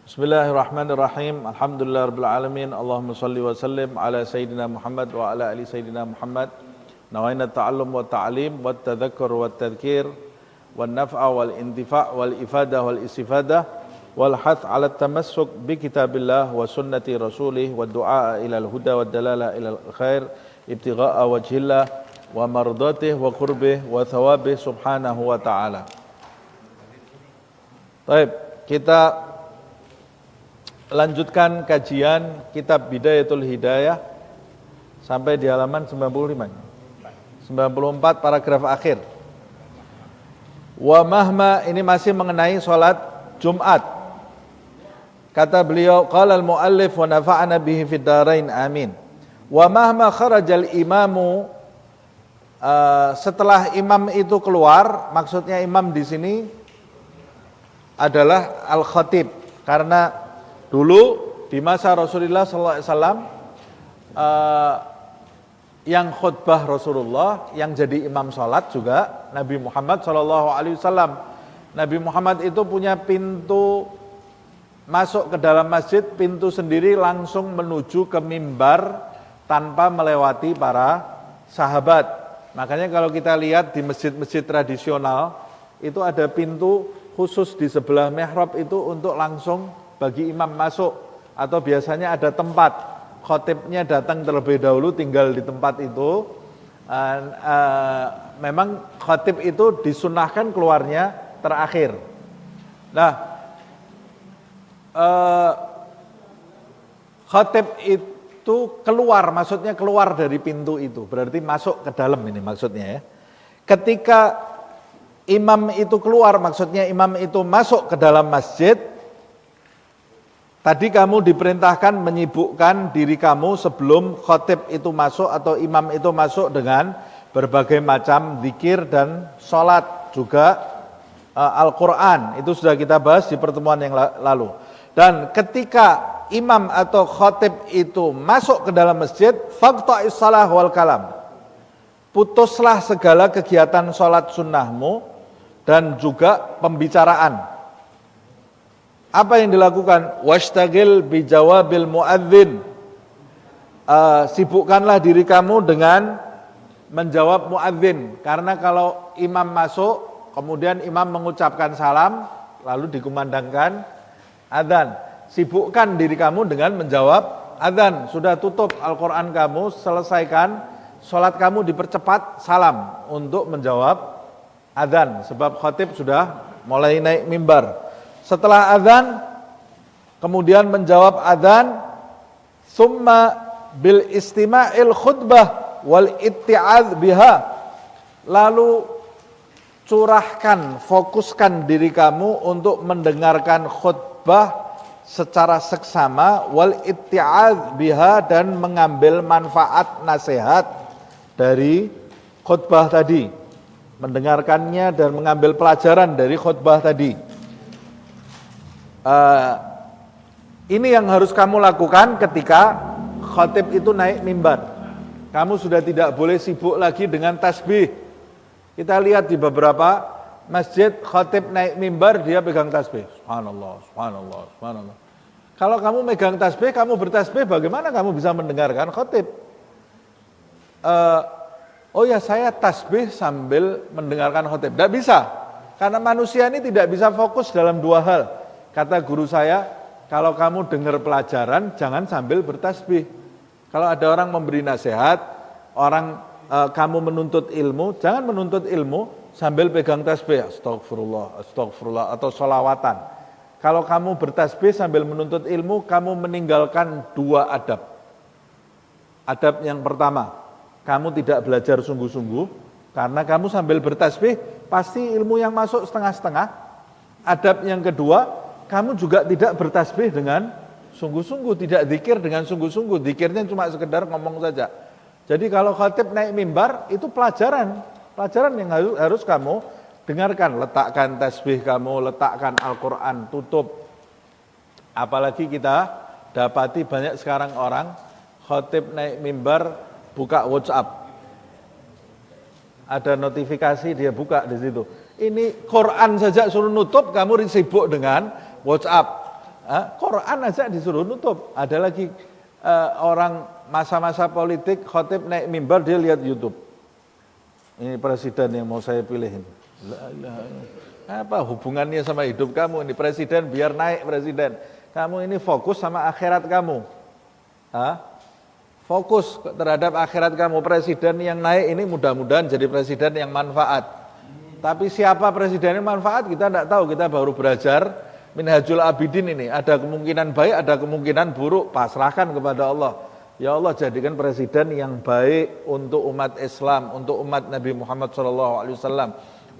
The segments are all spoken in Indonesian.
Bismillahirrahmanirrahim. Alhamdulillahirabbil alamin. Allahumma shalli wa sallim ala sayyidina Muhammad wa ala ali sayyidina Muhammad. Nawaina ta'allum wa ta'lim wa tadhakkur wa tadhkir wa naf'a wal intifa' wal ifadah wal istifadah wal hath 'ala tamassuk bi kitabillah wa sunnati rasulih wa du'a ila al-huda wa dalala ila al-khair ibtigha'a wajhillah wa mardatih wa qurbih wa thawabih subhanahu wa ta'ala. Baik, kita lanjutkan kajian kitab Bidayatul Hidayah sampai di halaman 95. 94 paragraf akhir. Wa mahma, ini masih mengenai sholat Jumat. Kata beliau, qala al-muallif wa nafa'ana bihi fid dharain amin. Wa mahma kharajal imamu, setelah imam itu keluar, maksudnya imam di sini adalah al-khatib, karena dulu di masa Rasulullah SAW yang khutbah Rasulullah, yang jadi imam sholat juga Nabi Muhammad SAW. Nabi Muhammad itu punya pintu masuk ke dalam masjid, pintu sendiri langsung menuju ke mimbar tanpa melewati para sahabat. Makanya kalau kita lihat di masjid-masjid tradisional itu ada pintu khusus di sebelah mihrab itu untuk langsung bagi imam masuk, atau biasanya ada tempat khatibnya datang terlebih dahulu tinggal di tempat itu. Memang khatib itu disunahkan keluarnya terakhir. Nah, khatib itu keluar, maksudnya keluar dari pintu itu, berarti masuk ke dalam ini maksudnya ya. Ketika imam itu keluar, maksudnya imam itu masuk ke dalam masjid. Tadi kamu diperintahkan menyibukkan diri kamu sebelum khatib itu masuk atau imam itu masuk dengan berbagai macam zikir dan sholat, juga Al-Quran. Itu sudah kita bahas di pertemuan yang lalu. Dan ketika imam atau khatib itu masuk ke dalam masjid, faqta'is shalah wal kalam. Putuslah segala kegiatan sholat sunnahmu dan juga pembicaraan. Apa yang dilakukan? Washtagil bijawabil muadzin. Sibukkanlah diri kamu dengan menjawab muadzin. Karena kalau imam masuk, kemudian imam mengucapkan salam, lalu dikumandangkan adzan. Sibukkan diri kamu dengan menjawab adzan. Sudah tutup Al-Quran kamu, selesaikan, sholat kamu dipercepat, salam untuk menjawab adzan. Sebab khatib sudah mulai naik mimbar. Setelah adzan, kemudian menjawab adzan, summa bil istima'il khutbah wal itti'adz biha. Lalu curahkan, fokuskan diri kamu untuk mendengarkan khutbah secara seksama, wal itti'adz biha, dan mengambil manfaat nasihat dari khutbah tadi. Mendengarkannya dan mengambil pelajaran dari khutbah tadi. Ini yang harus kamu lakukan ketika khatib itu naik mimbar. Kamu sudah tidak boleh sibuk lagi dengan tasbih. Kita lihat di beberapa masjid, khatib naik mimbar, dia pegang tasbih. Subhanallah, subhanallah, subhanallah. Kalau kamu megang tasbih, kamu bertasbih, bagaimana kamu bisa mendengarkan khatib? Oh ya, saya tasbih sambil mendengarkan khatib. Tidak bisa, karena manusia ini tidak bisa fokus dalam dua hal. Kata guru saya, kalau kamu dengar pelajaran, jangan sambil bertasbih. Kalau ada orang memberi nasihat, kamu menuntut ilmu, jangan menuntut ilmu sambil pegang tasbih, astagfirullah, astagfirullah, atau sholawatan. Kalau kamu bertasbih sambil menuntut ilmu, kamu meninggalkan dua adab. Adab yang pertama, kamu tidak belajar sungguh-sungguh, karena kamu sambil bertasbih, pasti ilmu yang masuk setengah-setengah. Adab yang kedua, kamu juga tidak bertasbih dengan sungguh-sungguh, tidak zikir dengan sungguh-sungguh, zikirnya cuma sekedar ngomong saja. Jadi kalau khatib naik mimbar, itu pelajaran yang harus kamu dengarkan. Letakkan tasbih kamu, letakkan Al-Quran, tutup. Apalagi kita dapati banyak sekarang orang, khatib naik mimbar, buka WhatsApp. Ada notifikasi, dia buka di situ. Ini Quran saja suruh nutup, kamu sibuk dengan WhatsApp. Quran aja disuruh nutup. Ada lagi orang masa-masa politik khotib naik mimbar dia lihat YouTube. Ini presiden yang mau saya pilihin. Apa hubungannya sama hidup kamu? Ini presiden biar naik presiden. Kamu ini fokus sama akhirat kamu. Fokus terhadap akhirat kamu. Presiden yang naik ini mudah-mudahan jadi presiden yang manfaat. Tapi siapa presiden yang manfaat kita tidak tahu. Kita baru belajar Minhajul Abidin ini. Ada kemungkinan baik, ada kemungkinan buruk. Pasrahkan kepada Allah. Ya Allah jadikan presiden yang baik untuk umat Islam, untuk umat Nabi Muhammad SAW,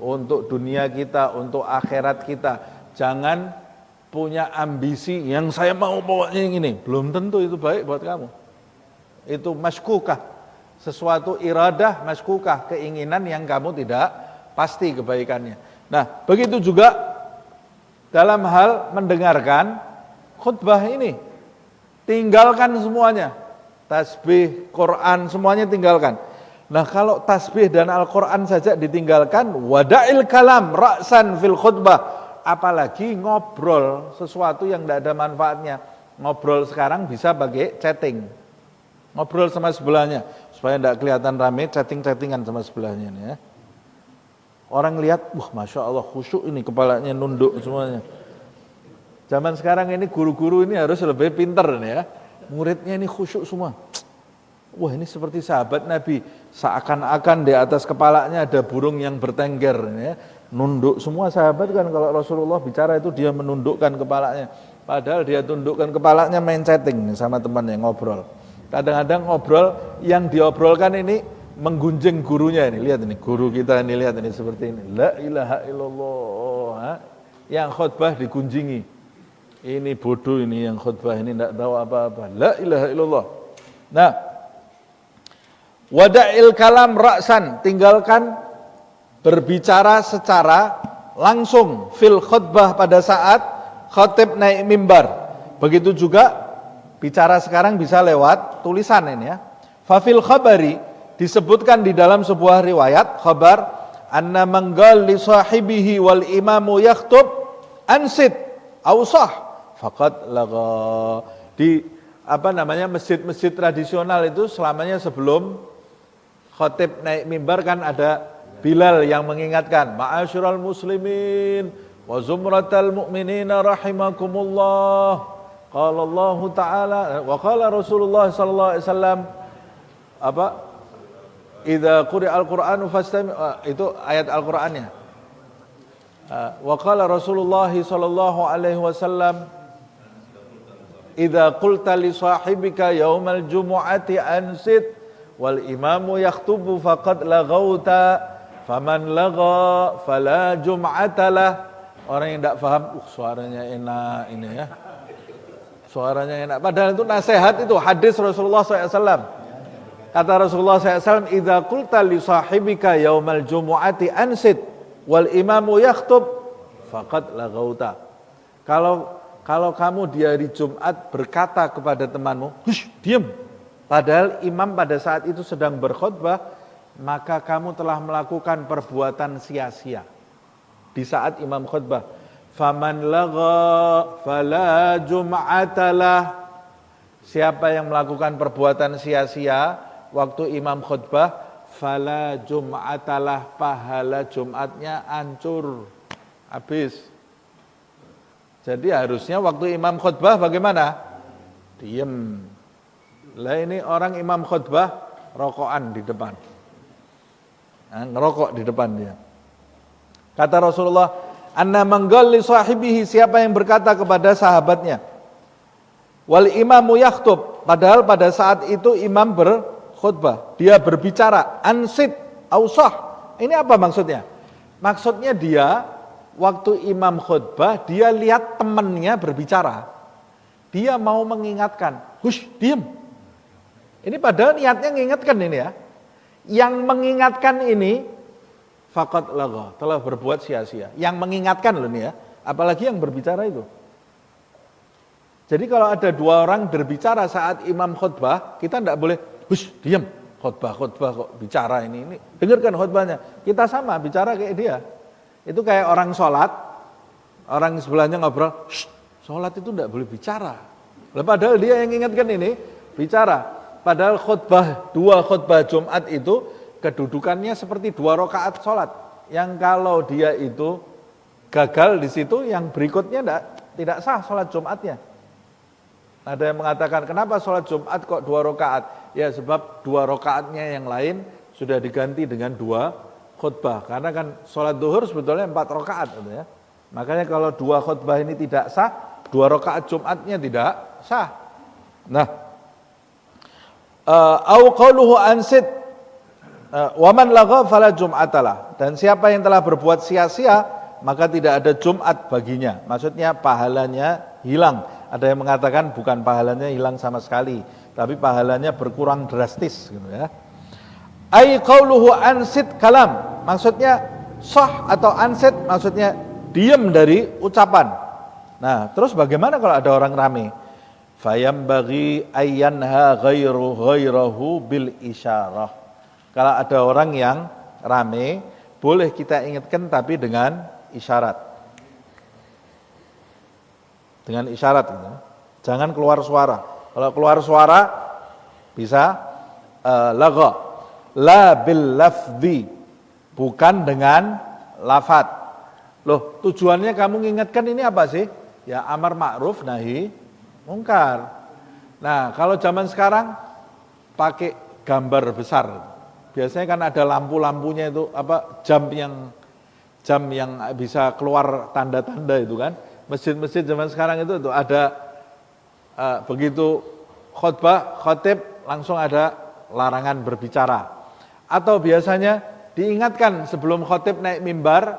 untuk dunia kita, untuk akhirat kita. Jangan punya ambisi yang saya mau pokoknya yang ini. Belum tentu itu baik buat kamu. Itu maskukah, sesuatu iradah maskukah, keinginan yang kamu tidak pasti kebaikannya. Nah, begitu juga dalam hal mendengarkan khutbah ini. Tinggalkan semuanya. Tasbih, Quran, semuanya tinggalkan. Nah, kalau tasbih dan Al-Quran saja ditinggalkan, wada'il kalam ra'san fil khutbah. Apalagi ngobrol, sesuatu yang tidak ada manfaatnya. Ngobrol sekarang bisa pakai chatting. Ngobrol sama sebelahnya, supaya tidak kelihatan rame, chatting-chattingan sama sebelahnya. Ya. Orang lihat, wah Masya Allah khusyuk ini, kepalanya nunduk semuanya. Zaman sekarang ini guru-guru ini harus lebih pintar nih ya. Muridnya ini khusyuk semua. Wah ini seperti sahabat Nabi, seakan-akan di atas kepalanya ada burung yang bertengger. Ya. Nunduk semua sahabat kan, kalau Rasulullah bicara itu dia menundukkan kepalanya. Padahal dia tundukkan kepalanya main chatting nih, sama teman yang ngobrol. Kadang-kadang ngobrol, yang diobrolkan ini menggunjing gurunya ini. Lihat ini, guru kita ini, lihat ini seperti ini. La ilaha illallah. Yang khutbah digunjingi. Ini bodoh ini yang khutbah ini tidak tahu apa-apa. La ilaha illallah. Nah, wada'il kalam ra'san, tinggalkan berbicara secara langsung fil khutbah pada saat khatib naik mimbar. Begitu juga bicara sekarang bisa lewat tulisan ini ya. Fafil khabari, disebutkan di dalam sebuah riwayat khabar, anna manggal li sahibihi wal imamu yakhtub ansit awsah faqad laga. Di masjid-masjid tradisional itu selamanya sebelum khatib naik mimbar kan ada Bilal yang mengingatkan, ma'asyiral muslimin wa zumratal mu'minina rahimakumullah. Qala Allah Ta'ala wa qala Rasulullah sallallahu alaihi wasallam idza quri'al Qur'anu fastami', itu ayat Al-Qur'annya. Wa qala Rasulullah sallallahu alaihi wasallam idza qulta li sahibika yaumal jumu'ati ansit wal imamu yakhutubu faqad laghauta faman lagha fala jum'atalah. Orang yang tidak paham, suaranya enak ini ya. Suaranya enak. Padahal itu nasihat, itu hadis Rasulullah SAW. Kata Rasulullah SAW, idza qulta li sahibika yaumal jumu'ati ansit wal imamu yakhtub faqad laghauta. Kalau kamu di hari Jumat berkata kepada temanmu, hush, diam. Padahal imam pada saat itu sedang berkhutbah, maka kamu telah melakukan perbuatan sia-sia. Di saat imam khutbah, faman lagha fala jum'atalah. Siapa yang melakukan perbuatan sia-sia waktu imam khutbah, fala jum'atalah, pahala Jumatnya hancur, habis. Jadi harusnya waktu imam khutbah bagaimana? Diam. Lah ini orang imam khutbah rokokan di depan. Ngerokok di depan dia. Kata Rasulullah, anna manggal li sahibihi, siapa yang berkata kepada sahabatnya, wal imamu yakhtub, padahal pada saat itu imam berkhutbah, dia berbicara, ansit ausah. Ini apa maksudnya? Maksudnya dia waktu imam khutbah, dia lihat temannya berbicara, dia mau mengingatkan, hush, diam. Ini padahal niatnya mengingatkan ini ya. Yang mengingatkan ini faqad lagha, telah berbuat sia-sia. Yang mengingatkan loh nih ya, apalagi yang berbicara itu. Jadi kalau ada dua orang berbicara saat imam khutbah, kita tidak boleh, hush, diam, khutbah kok bicara ini. Dengarkan khutbahnya. Kita sama bicara kayak dia. Itu kayak orang sholat, orang sebelahnya ngobrol, sholat itu tidak boleh bicara. Padahal dia yang ingatkan ini bicara. Padahal dua khutbah Jumat itu kedudukannya seperti 2 rakaat sholat. Yang kalau dia itu gagal di situ, yang berikutnya tidak sah sholat Jumatnya. Ada yang mengatakan, kenapa sholat Jumat kok 2 rakaat? Ya sebab 2 rakaatnya yang lain sudah diganti dengan 2 khutbah. Karena kan sholat duhur sebetulnya 4 rakaat. Gitu ya. Makanya kalau 2 khutbah ini tidak sah, 2 rakaat Jumatnya tidak sah. Nah, au qauluhu ansit wa man lagha fala jum'atalah. Dan siapa yang telah berbuat sia-sia, maka tidak ada Jumat baginya. Maksudnya pahalanya hilang. Ada yang mengatakan bukan pahalanya hilang sama sekali, tapi pahalanya berkurang drastis gitu ya. Ai qauluhu ansit kalam, maksudnya sah atau ansit maksudnya diam dari ucapan. Nah, terus bagaimana kalau ada orang rame? Fayambaghi ayyanha ghairahu bil isyarah. Kalau ada orang yang rame, boleh kita ingatkan tapi dengan isyarat. Dengan isyarat gitu. Jangan keluar suara. Kalau keluar suara bisa lagha. La bil lafzi, bukan dengan lafaz. Loh, tujuannya kamu ngingatkan ini apa sih? Ya amar ma'ruf nahi mungkar. Nah, kalau zaman sekarang pakai gambar besar. Biasanya kan ada lampu-lampunya itu jam yang bisa keluar tanda-tanda itu kan. Masjid-masjid zaman sekarang itu ada begitu khotib langsung ada larangan berbicara. Atau biasanya diingatkan sebelum khotib naik mimbar,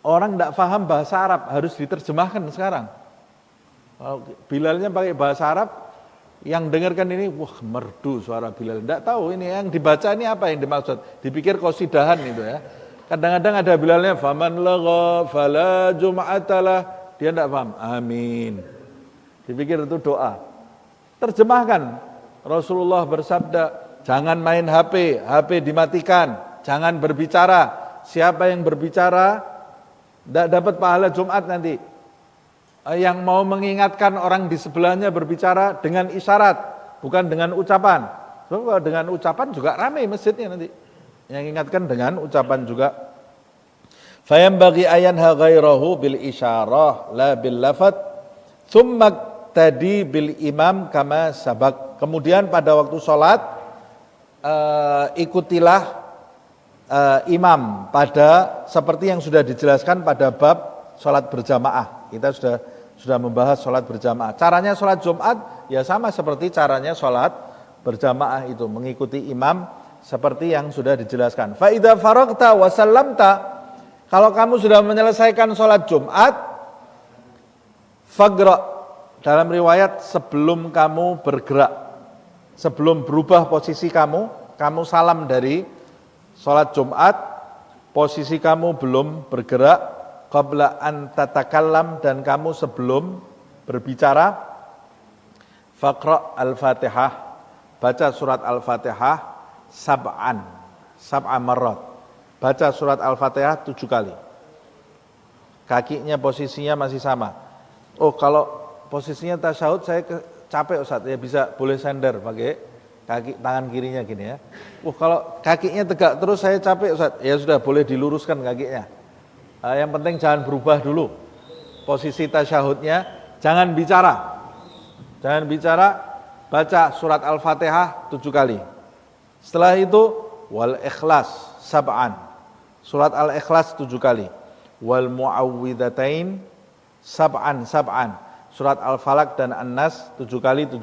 orang tidak paham bahasa Arab, harus diterjemahkan sekarang. Bilalnya pakai bahasa Arab, yang dengarkan ini, wah merdu suara Bilal. Tidak tahu ini yang dibaca ini apa yang dimaksud. Dipikir qasidahan itu ya. Kadang-kadang ada Bilalnya, faman lagha fala jum'atalah. Dia tidak paham, amin. Dipikir itu doa. Terjemahkan, Rasulullah bersabda, jangan main HP dimatikan, jangan berbicara. Siapa yang berbicara, tidak dapat pahala Jumat nanti. Yang mau mengingatkan orang di sebelahnya berbicara dengan isyarat, bukan dengan ucapan. So, dengan ucapan juga ramai masjidnya nanti. Yang ingatkan dengan ucapan juga. Fayambaghi ayanha ghairahu bil isyarah la bil lafaz. Tsumma tadi bil imam kama sabak. Kemudian pada waktu sholat ikutilah imam pada seperti yang sudah dijelaskan pada bab sholat berjamaah. Kita sudah membahas sholat berjamaah. Caranya sholat Jumat ya sama seperti caranya sholat berjamaah itu, mengikuti imam seperti yang sudah dijelaskan. Fa idza faragta wa sallamta, kalau kamu sudah menyelesaikan sholat Jumat, fagra, dalam riwayat sebelum kamu bergerak, sebelum berubah posisi kamu salam dari sholat Jumat, posisi kamu belum bergerak, qabla an tatakallam, dan kamu sebelum berbicara, faqra al-Fatihah, baca surat al-Fatihah sab'an marrat. Baca surat al-Fatihah 7 kali. Kakinya posisinya masih sama. Oh, kalau posisinya tasyahud saya capek Ustaz, ya boleh sender pakai kaki tangan kirinya gini ya. Kalau kakinya tegak terus saya capek Ustaz, ya sudah boleh diluruskan kakinya. Yang penting jangan berubah dulu posisi tasyahudnya, jangan bicara. Jangan bicara, baca surat Al-Fatihah 7 kali. Setelah itu wal ikhlas sab'an. Surat Al-Ikhlas 7 kali. Wal muawwidzatain sab'an. Surat Al-Falaq dan An-Nas 7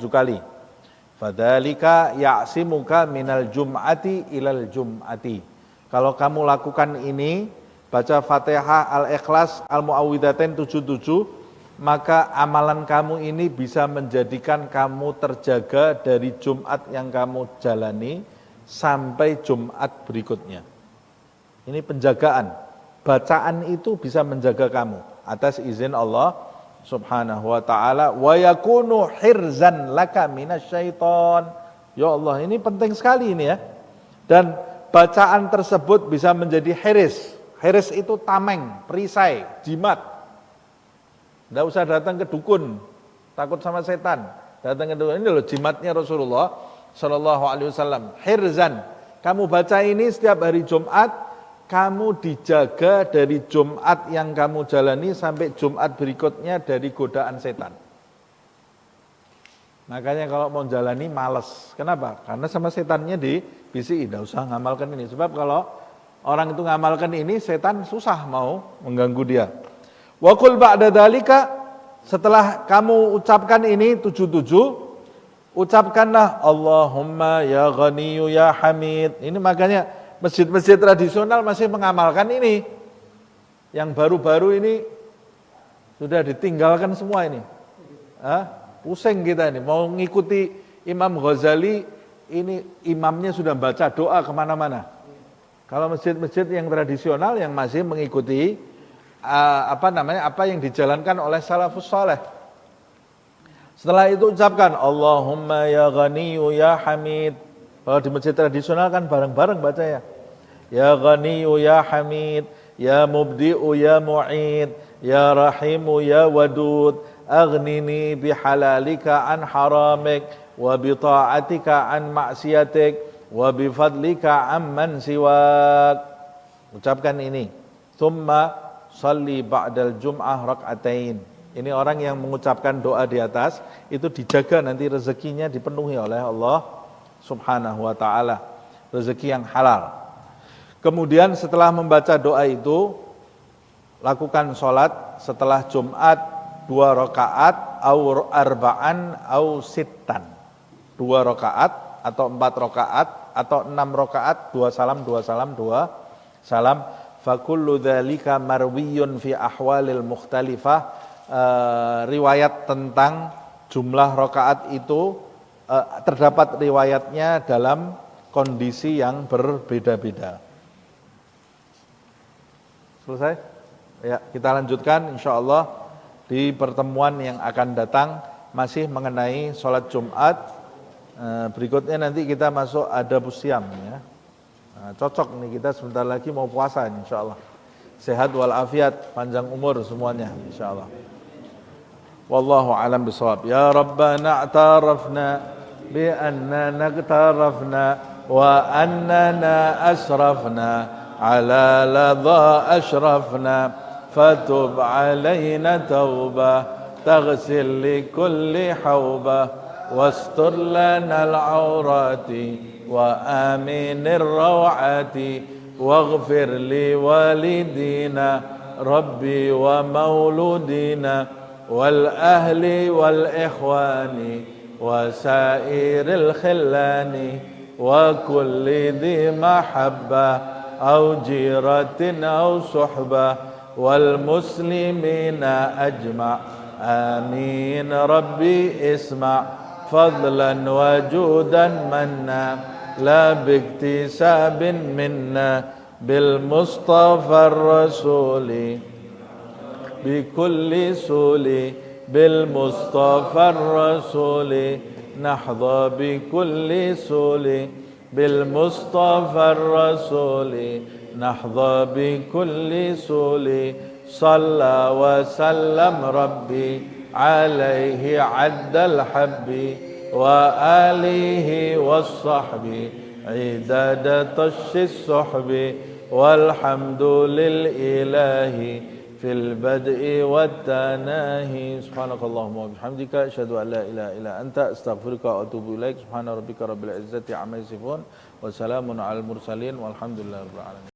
kali. Fadzalika ya'simuka minal jum'ati ilal jum'ati. Kalau kamu lakukan ini, baca Fatihah, Al-Ikhlas, Al-Muawwidzatain 7, maka amalan kamu ini bisa menjadikan kamu terjaga dari Jumat yang kamu jalani sampai Jumat berikutnya. Ini penjagaan. Bacaan itu bisa menjaga kamu atas izin Allah Subhanahu wa ta'ala. Wa yakunu hirzan laka minasyaiton. Ya Allah, ini penting sekali ini ya. Dan bacaan tersebut bisa menjadi hiris. Hiris itu tameng, perisai, jimat. Tidak usah datang ke dukun, takut sama setan. Datang ke dukun, ini loh jimatnya Rasulullah Shallallahu Alaihi Wasallam. Hirzan, kamu baca ini setiap hari Jumat, kamu dijaga dari Jumat yang kamu jalani sampai Jumat berikutnya dari godaan setan. Makanya kalau mau jalani males. Kenapa? Karena sama setannya dibisiki, tidak usah ngamalkan ini. Sebab kalau orang itu ngamalkan ini, setan susah mau mengganggu dia. Wa qul ba'da dzalika, setelah kamu ucapkan ini 77, ucapkanlah Allahumma ya Ghaniyyu ya Hamid. Ini makanya masjid-masjid tradisional masih mengamalkan ini. Yang baru-baru ini sudah ditinggalkan semua ini. Pusing kita ini, mau ngikuti Imam Ghazali, ini imamnya sudah baca doa kemana-mana. Kalau masjid-masjid yang tradisional yang masih mengikuti apa yang dijalankan oleh salafus saleh. Setelah itu ucapkan Allahumma ya Ghaniyyu ya Hamid. Kalau di masjid tradisional kan bareng-bareng baca ya. Ya Ghaniyyu ya Hamid, ya Mubdi'u ya Mu'id, ya Rahimu ya Wadud, aghnini bihalalika an haramik, wa bita'atika an maksiatik, wa bifadlika amman siwak. Ucapkan ini. Thumma salli ba'dal jum'ah rak'atain. Ini orang yang mengucapkan doa di atas, itu dijaga nanti rezekinya dipenuhi oleh Allah Subhanahu wa ta'ala. Rezeki yang halal. Kemudian setelah membaca doa itu, lakukan sholat setelah Jumat 2 rakaat, au arba'an, au sittan. 2 rakaat, atau 4 rakaat, atau 6 rakaat, 2 salam, 2 salam, 2 salam. Fakullu dzalika marwiyun fi ahwalil mukhtalifah. Riwayat tentang jumlah rakaat itu terdapat riwayatnya dalam kondisi yang berbeda-beda. Selesai? Ya, kita lanjutkan insyaallah di pertemuan yang akan datang masih mengenai sholat Jumat. Berikutnya nanti kita masuk adabus syam ya. Nah, cocok nih kita sebentar lagi mau puasa insyaallah. Sehat walafiat, panjang umur semuanya insyaallah. Wallahu alam bisawab. Ya Rabbana a'tarafna bi anna naqtarafna wa annana asrafna ala ladha ashrafna fatub alaina tawbah taghsil li kulli hawbah wastur lana al-awrati wa aminir rawati waghfir li walidina rabbi wa mauludina wal ahli wal ikhwani wa sairil khillani wa kulli dhi mahabbah au jiratin au suhbah wal muslimina ajma' amin rabbi isma' fadlan wa judan manna la biktisabin minna bil mustafa rasuli بكل سولي بالمصطفى الرسول نحظى بكل سولي بالمصطفى الرسول نحظى بكل سولي صلى وسلم ربي عليه عد الحب وآله والصحب عداد طش الصحب والحمد للإله في البدء والتناهي سبحانك اللهم وبحمدك أشهد أن لا إله إلا أنت أستغفرك وأتوب إليك سبحان ربك رب العزة عما يصفون وسلام على المرسلين والحمد لله رب العالمين.